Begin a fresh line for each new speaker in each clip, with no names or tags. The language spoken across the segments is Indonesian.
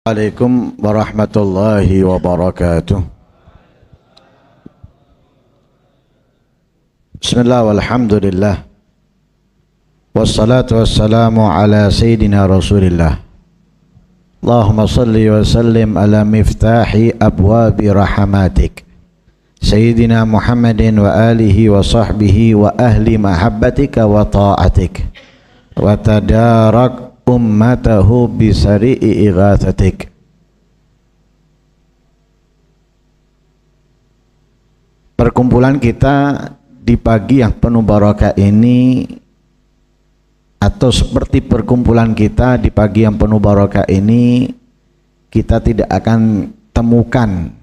Assalamualaikum warahmatullahi wabarakatuh. Bismillah walhamdulillah. Wassalatu wassalamu ala sayyidina Rasulillah. Allahumma salli wa sallim ala miftahi abwabi rahmatik Sayyidina Muhammadin wa alihi wa sahbihi wa ahli mahabbatika wa ta'atik wa tadarak ummatahu bisari'i ighathatik. Perkumpulan kita di pagi yang penuh barakah ini, atau seperti perkumpulan kita di pagi yang penuh barakah ini, kita tidak akan temukan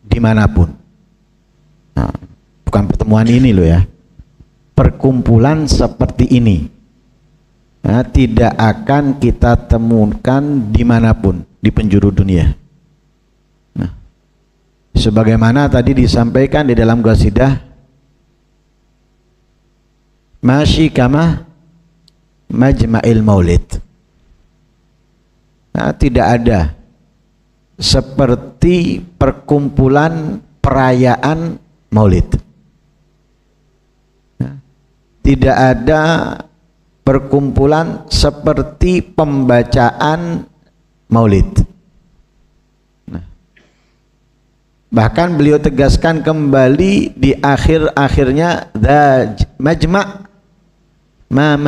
dimanapun. Nah, bukan pertemuan ini loh ya, perkumpulan seperti ini tidak akan kita temukan dimanapun di penjuru dunia. Nah, sebagaimana tadi disampaikan di dalam qasidah, masyi kama majma'il maulid. Nah, tidak ada seperti perkumpulan perayaan maulid. Tidak ada perkumpulan seperti pembacaan maulid. Nah, bahkan beliau tegaskan kembali di akhir-akhirnya, majma' ma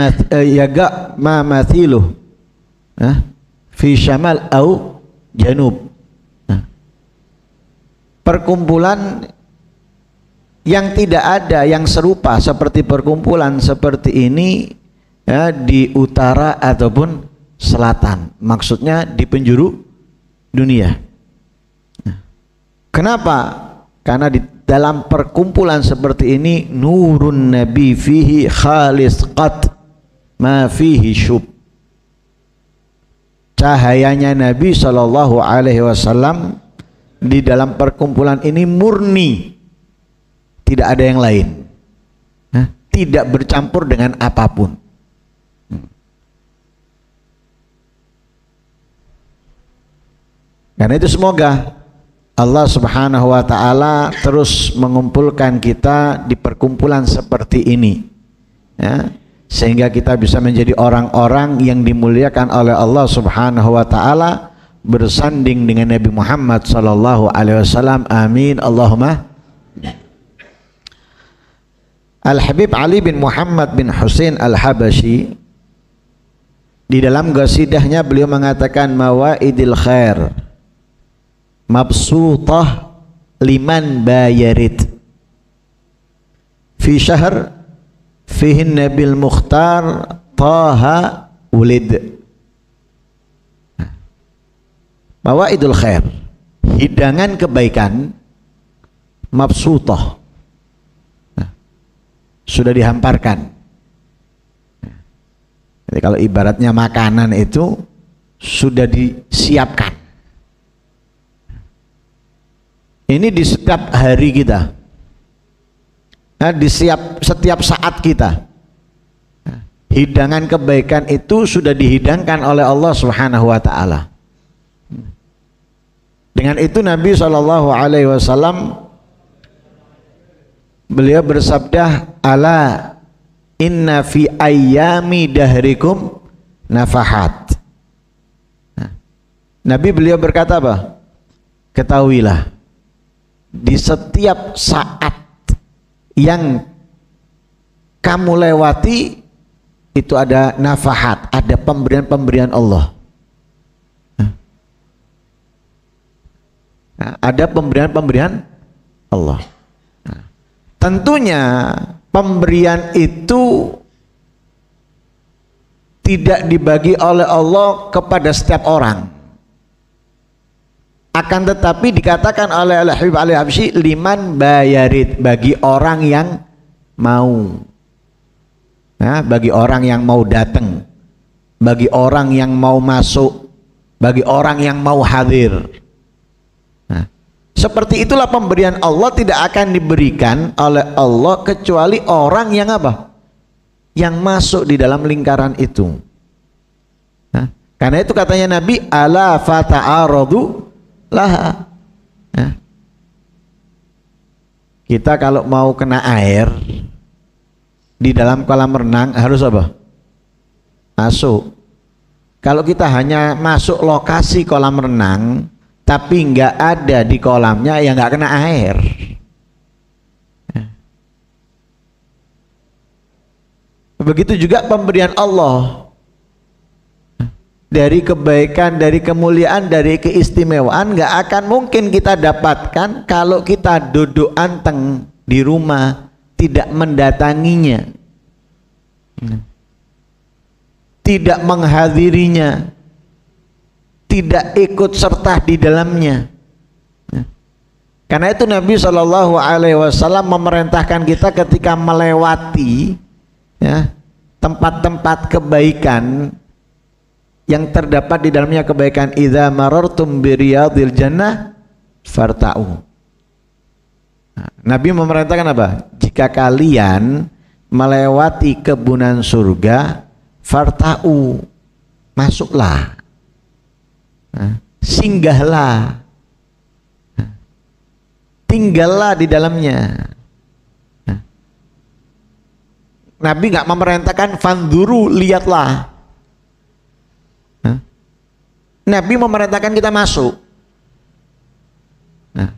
mathiluh fi syamal au janub. Nah, perkumpulan yang tidak ada yang serupa seperti perkumpulan seperti ini di utara ataupun selatan, maksudnya di penjuru dunia. Nah, kenapa? Karena di dalam perkumpulan seperti ini, nurun nabi fihi khalis qat ma fihi syub. Cahayanya Nabi Shallallahu Alaihi Wasallam di dalam perkumpulan ini murni, tidak ada yang lain, tidak bercampur dengan apapun. Karena itu semoga Allah Subhanahu wa Ta'ala terus mengumpulkan kita di perkumpulan seperti ini, sehingga kita bisa menjadi orang-orang yang dimuliakan oleh Allah Subhanahu wa Ta'ala, bersanding dengan Nabi Muhammad sallallahu alaihi wasallam. Amin Allahumma. Al-Habib Ali bin Muhammad bin Husain Al-Habashi di dalam qasidahnya beliau mengatakan, mawaidil khair mabsutah liman bayarit fi syahr fihin nabil mukhtar taha ulid. Mawaidul khair, hidangan kebaikan, mabsutah, sudah dihamparkan. Jadi kalau ibaratnya makanan itu sudah disiapkan. Ini di setiap hari kita, di setiap saat kita, hidangan kebaikan itu sudah dihidangkan oleh Allah Subhanahu wa Ta'ala. Dengan itu Nabi Shallallahu Alaihi Wasallam beliau bersabda, ala inna fi ayyami dahrikum nafahat. Nabi beliau berkata apa? Ketahuilah, di setiap saat yang kamu lewati itu ada nafahat, ada pemberian-pemberian Allah. Ada pemberian-pemberian Allah. Tentunya pemberian itu tidak dibagi oleh Allah kepada setiap orang. Akan tetapi dikatakan oleh Al-Habib Al-Habsyi, liman bayarit, bagi orang yang mau, bagi orang yang mau datang, bagi orang yang mau masuk, bagi orang yang mau hadir. Seperti itulah pemberian Allah tidak akan diberikan oleh Allah kecuali orang yang apa? Yang masuk di dalam lingkaran itu. Karena itu katanya Nabi, ala fata'aradu laha. Ya. Kita kalau mau kena air di dalam kolam renang harus apa? Masuk. Kalau kita hanya masuk lokasi kolam renang tapi nggak ada di kolamnya, ya nggak kena air. Ya. Begitu juga pemberian Allah. Dari kebaikan, dari kemuliaan, dari keistimewaan nggak akan mungkin kita dapatkan kalau kita duduk anteng di rumah, tidak mendatanginya, tidak menghadirinya, tidak ikut serta di dalamnya. Karena itu Nabi SAW memerintahkan kita ketika melewati ya, tempat-tempat kebaikan yang terdapat di dalamnya kebaikan, idza marartum biriyadil jannah farta'u. Nah, Nabi memerintahkan apa? Jika kalian melewati kebunan surga, farta'u, masuklah, singgahlah, tinggallah di dalamnya. Nabi nggak memerintahkan fanduru, lihatlah. Nabi memerintahkan kita masuk. Nah,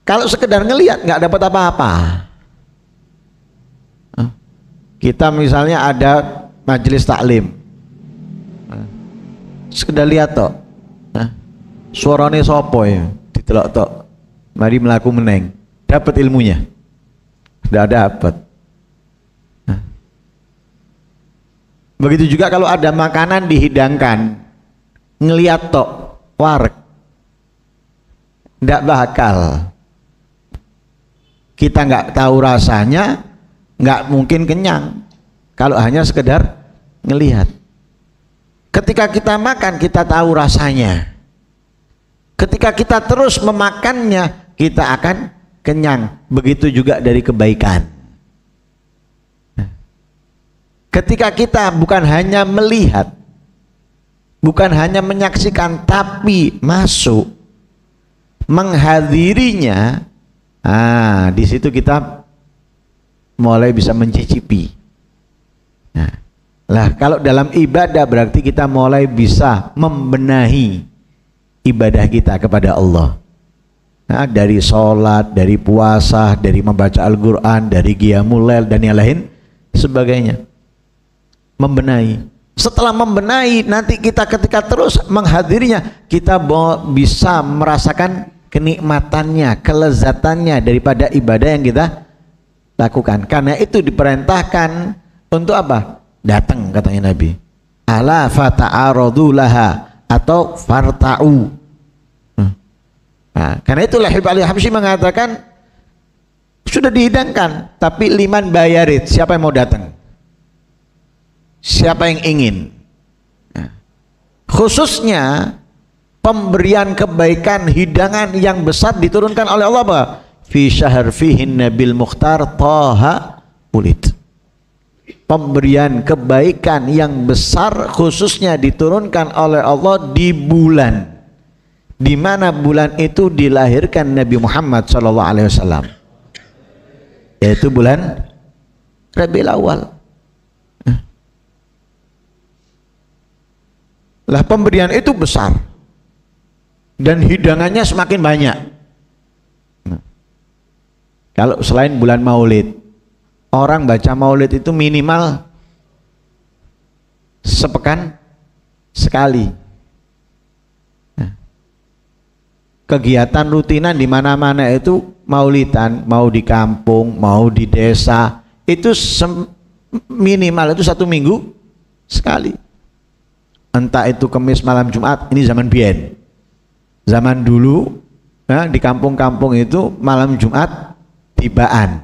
kalau sekedar ngelihat nggak dapat apa-apa. Kita misalnya ada majelis taklim, sekedar lihat toh, suarane sopo ya, ditelok toh, mari melaku meneng, dapat ilmunya, tidak dapat. Begitu juga kalau ada makanan dihidangkan, ngeliat tok wareg, ndak bakal. Kita nggak tahu rasanya, nggak mungkin kenyang kalau hanya sekedar ngelihat. Ketika kita makan, kita tahu rasanya. Ketika kita terus memakannya, kita akan kenyang. Begitu juga dari kebaikan. Ketika kita bukan hanya melihat, bukan hanya menyaksikan, tapi masuk, menghadirinya, di situ kita mulai bisa mencicipi. Nah, lah kalau dalam ibadah berarti kita mulai bisa membenahi ibadah kita kepada Allah. Nah, dari sholat, dari puasa, dari membaca Al-Quran, dari qiyamul lail dan yang lain sebagainya. Membenahi. Setelah membenahi, nanti kita ketika terus menghadirinya, kita bisa merasakan kenikmatannya, kelezatannya daripada ibadah yang kita lakukan. Karena itu diperintahkan untuk apa? Datang, katanya Nabi. Ala fata'aradu laha, atau farta'u. Nah, karena itulah Habib Ali Habsyi mengatakan sudah dihidangkan, tapi liman bayarit, siapa yang mau datang? Siapa yang ingin? Nah, khususnya pemberian kebaikan, hidangan yang besar diturunkan oleh Allah apa? Fi syahr fihin nabil mukhtar taha ulid. Pemberian kebaikan yang besar khususnya diturunkan oleh Allah di bulan, di mana bulan itu dilahirkan Nabi Muhammad SAW, yaitu bulan Rabiul Awal. Lah pemberian itu besar dan hidangannya semakin banyak. Kalau selain bulan Maulid, orang baca Maulid itu minimal sepekan sekali. Kegiatan rutinan di mana-mana itu maulidan, mau di kampung, mau di desa, itu minimal itu 1 minggu sekali. Entah itu Kemis malam Jumat, ini zaman biyen. Zaman dulu di kampung-kampung itu malam Jumat tibaan.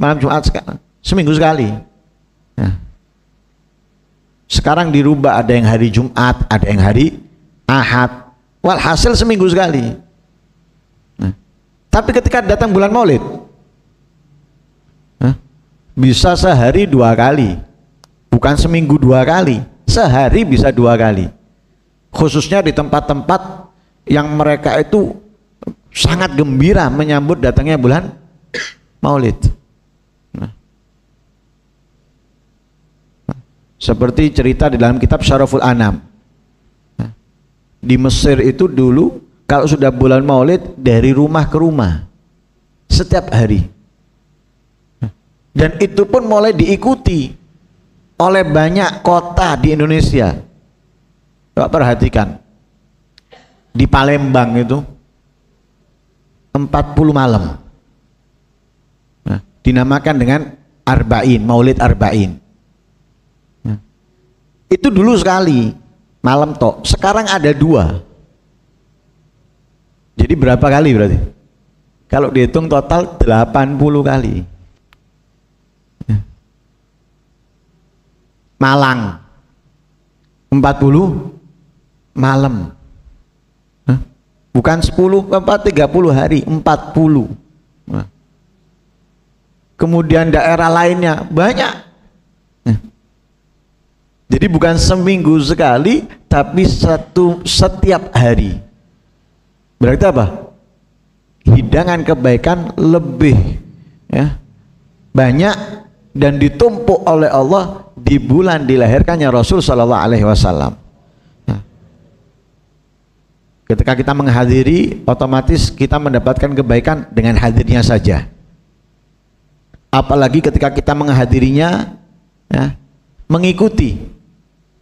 Malam Jumat seminggu sekali. Sekarang dirubah, ada yang hari Jumat, ada yang hari Ahad. Walhasil seminggu sekali. Tapi ketika datang bulan Maulid, bisa sehari 2 kali. Bukan seminggu 2 kali, sehari bisa 2 kali. Khususnya di tempat-tempat yang mereka itu sangat gembira menyambut datangnya bulan Maulid. Seperti cerita di dalam kitab Syaraful Anam. Di Mesir itu dulu kalau sudah bulan Maulid dari rumah ke rumah setiap hari. Dan itu pun mulai diikuti oleh banyak kota di Indonesia. Coba perhatikan. Di Palembang itu 40 malam. Dinamakan dengan Arba'in, Maulid Arba'in. Itu dulu sekali malam tok, sekarang ada 2. Jadi berapa kali berarti? Kalau dihitung total 80 kali. Malang 40 malam. Bukan 10, 30 hari, 40. Kemudian daerah lainnya banyak. Jadi bukan seminggu sekali, tapi setiap hari. Berarti apa? Hidangan kebaikan lebih banyak dan ditumpuk oleh Allah di bulan dilahirkannya Rasul Sallallahu Alaihi Wasallam. Ketika kita menghadiri, otomatis kita mendapatkan kebaikan dengan hadirnya saja. Apalagi ketika kita menghadirinya, mengikuti,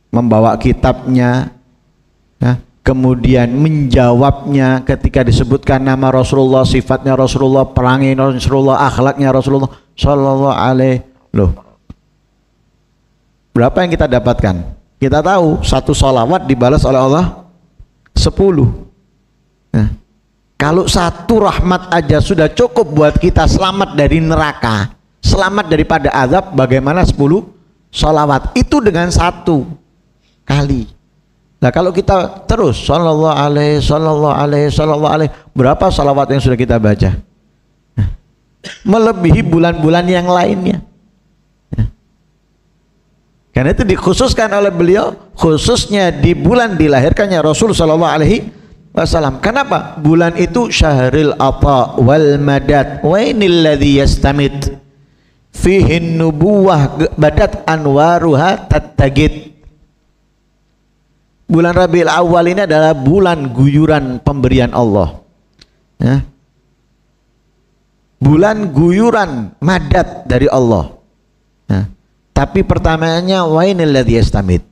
membawa kitabnya, kemudian menjawabnya ketika disebutkan nama Rasulullah, sifatnya Rasulullah, perangai Rasulullah, akhlaknya Rasulullah Sallallahu Alaihi. Loh, berapa yang kita dapatkan? Kita tahu 1 sholawat dibalas oleh Allah 10. Kalau 1 rahmat aja sudah cukup buat kita selamat dari neraka, selamat daripada azab, bagaimana 10 sholawat? Itu dengan 1 kali. Nah kalau kita terus sallallahu alaihi, berapa sholawat yang sudah kita baca? Melebihi bulan-bulan yang lainnya. Karena itu dikhususkan oleh beliau, khususnya di bulan dilahirkannya Rasul Sallallahu Alaihi Wasallam. Kenapa? Bulan itu syahril ata wal madad wa inil ladzi yastamid fihi nubuwah badat anwaruha tattagid. Bulan Rabiul Awal ini adalah bulan guyuran pemberian Allah. Bulan guyuran madat dari Allah. Tapi pertamanya wainil ladzi yastamid.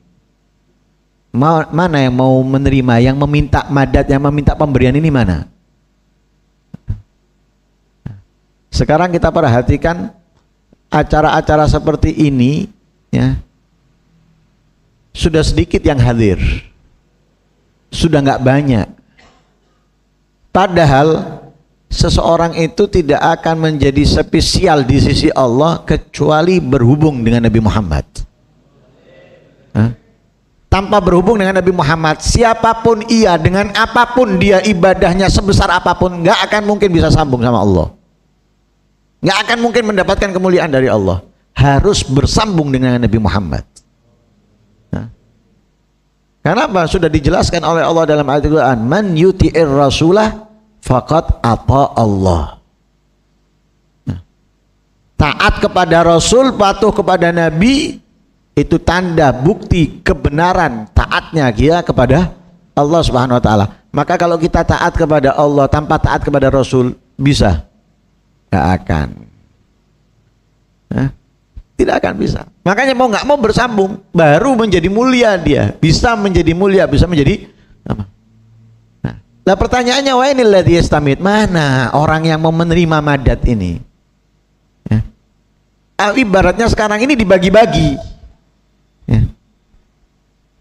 Mana yang mau menerima, yang meminta madat, yang meminta pemberian ini mana? Sekarang kita perhatikan acara-acara seperti ini, sudah sedikit yang hadir, sudah nggak banyak. Padahal seseorang itu tidak akan menjadi spesial di sisi Allah kecuali berhubung dengan Nabi Muhammad. Tanpa berhubung dengan Nabi Muhammad, siapapun ia, dengan apapun dia ibadahnya, sebesar apapun, nggak akan mungkin bisa sambung sama Allah. Nggak akan mungkin mendapatkan kemuliaan dari Allah. Harus bersambung dengan Nabi Muhammad. Kenapa? Sudah dijelaskan oleh Allah dalam ayat Al-Quran, man yuti'ir rasulah faqad ata Allah. Taat kepada Rasul, patuh kepada Nabi, itu tanda bukti kebenaran taatnya dia kepada Allah Subhanahu wa taala. Maka kalau kita taat kepada Allah tanpa taat kepada Rasul, bisa? Tidak akan. Tidak akan bisa. Makanya mau nggak mau bersambung, baru menjadi mulia dia. Bisa menjadi mulia, bisa menjadi apa? Nah, pertanyaannya, wa inil ladzi yastamid, mana orang yang mau menerima madat ini? Ibaratnya sekarang ini dibagi-bagi.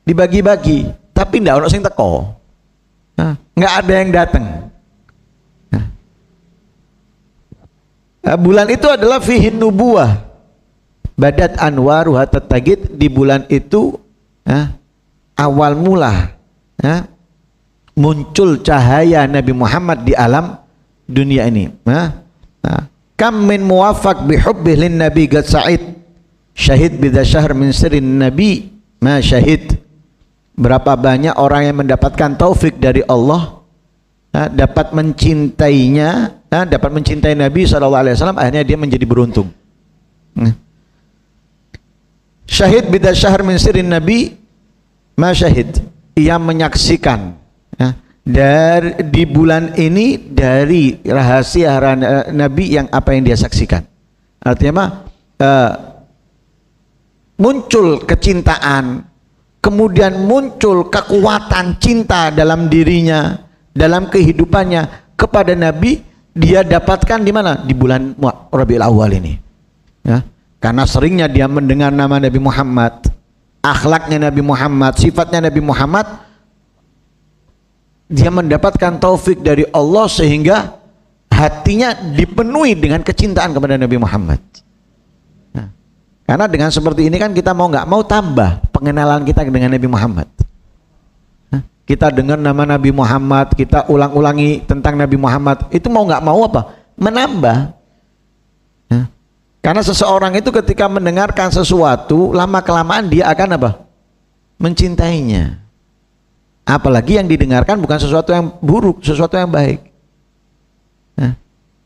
Dibagi-bagi, tapi ndak ono sing teko. Nggak ada yang datang. Bulan itu adalah fihin nubuwah badat anwaruha tattagid. Di bulan itu awal mula muncul cahaya Nabi Muhammad di alam dunia ini. Kam min muwafaq bihubbih lin nabi qad sa'id Syahid bidza syahr min sirrin nabi ma syahid. Berapa banyak orang yang mendapatkan taufik dari Allah, dapat mencintainya, dapat mencintai Nabi SAW, akhirnya dia menjadi beruntung. Syahid bidza syahr min sirrin nabi ma syahid. Ia menyaksikan di bulan ini dari rahasia Nabi yang apa yang dia saksikan. Artinya muncul kecintaan, kemudian muncul kekuatan cinta dalam dirinya, dalam kehidupannya kepada Nabi. Dia dapatkan di mana? Di bulan Rabiul Awal ini. Ya, karena seringnya dia mendengar nama Nabi Muhammad, akhlaknya Nabi Muhammad, sifatnya Nabi Muhammad, dia mendapatkan taufik dari Allah sehingga hatinya dipenuhi dengan kecintaan kepada Nabi Muhammad. Karena dengan seperti ini kan kita mau nggak mau tambah pengenalan kita dengan Nabi Muhammad. Kita dengar nama Nabi Muhammad, kita ulang-ulangi tentang Nabi Muhammad, itu mau nggak mau apa? Menambah. Karena seseorang itu ketika mendengarkan sesuatu, lama-kelamaan dia akan apa? Mencintainya. Apalagi yang didengarkan bukan sesuatu yang buruk, sesuatu yang baik.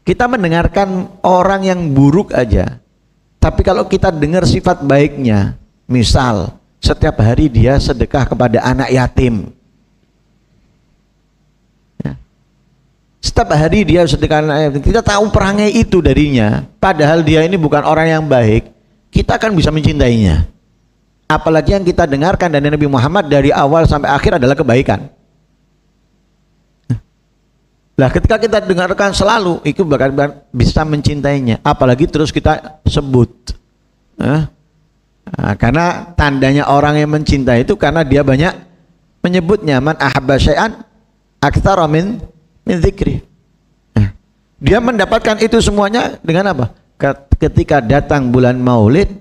Kita mendengarkan orang yang buruk aja, tapi kalau kita dengar sifat baiknya, misal setiap hari dia sedekah kepada anak yatim, setiap hari dia sedekah anak yatim, kita tahu perangai itu darinya, padahal dia ini bukan orang yang baik, kita akan bisa mencintainya. Apalagi yang kita dengarkan dari Nabi Muhammad dari awal sampai akhir adalah kebaikan. Nah, ketika kita dengarkan selalu, itu bakal bisa mencintainya. Apalagi terus kita sebut. Karena tandanya orang yang mencintai itu karena dia banyak menyebutnya. Man ahabba syai'an aktsara min dzikri. Dia mendapatkan itu semuanya dengan apa? Ketika datang bulan Maulid,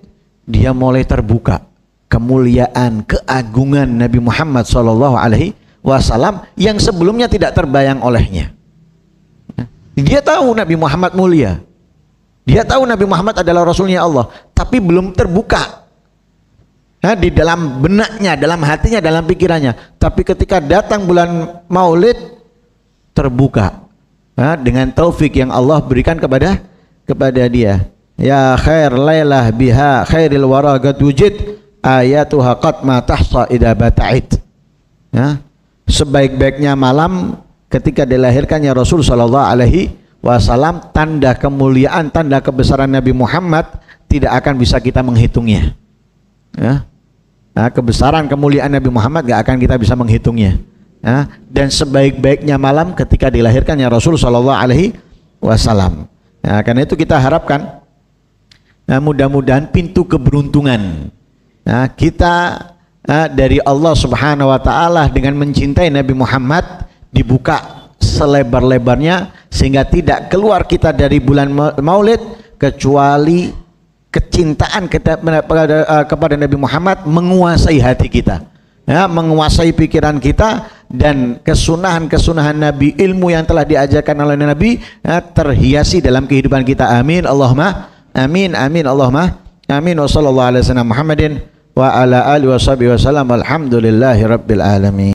dia mulai terbuka kemuliaan, keagungan Nabi Muhammad SAW yang sebelumnya tidak terbayang olehnya. Dia tahu Nabi Muhammad mulia, dia tahu Nabi Muhammad adalah Rasulnya Allah, tapi belum terbuka di dalam benaknya, dalam hatinya, dalam pikirannya. Tapi ketika datang bulan Maulid, terbuka dengan taufik yang Allah berikan kepada dia. Ya khair lailah biha khairil wara qad wujid ayatuha qad ma tahsa idza bata'id. Sebaik-baiknya malam ketika dilahirkannya Rasul sallallahu alaihi wasallam, tanda kemuliaan, tanda kebesaran Nabi Muhammad tidak akan bisa kita menghitungnya. Kebesaran kemuliaan Nabi Muhammad gak akan kita bisa menghitungnya. Dan sebaik-baiknya malam ketika dilahirkannya Rasul sallallahu alaihi wasallam. Karena itu kita harapkan mudah-mudahan pintu keberuntungan kita dari Allah Subhanahu wa taala dengan mencintai Nabi Muhammad dibuka selebar-lebarnya, sehingga tidak keluar kita dari bulan Maulid kecuali kecintaan kita kepada Nabi Muhammad menguasai hati kita, menguasai pikiran kita, dan kesunahan-kesunahan Nabi, ilmu yang telah diajarkan oleh Nabi terhiasi dalam kehidupan kita. Amin Allahumma amin, amin Allahumma amin. Wa sallallahu alaihi wasallam Muhammadin wa ala alihi wasallam. Alhamdulillahi rabbil alamin.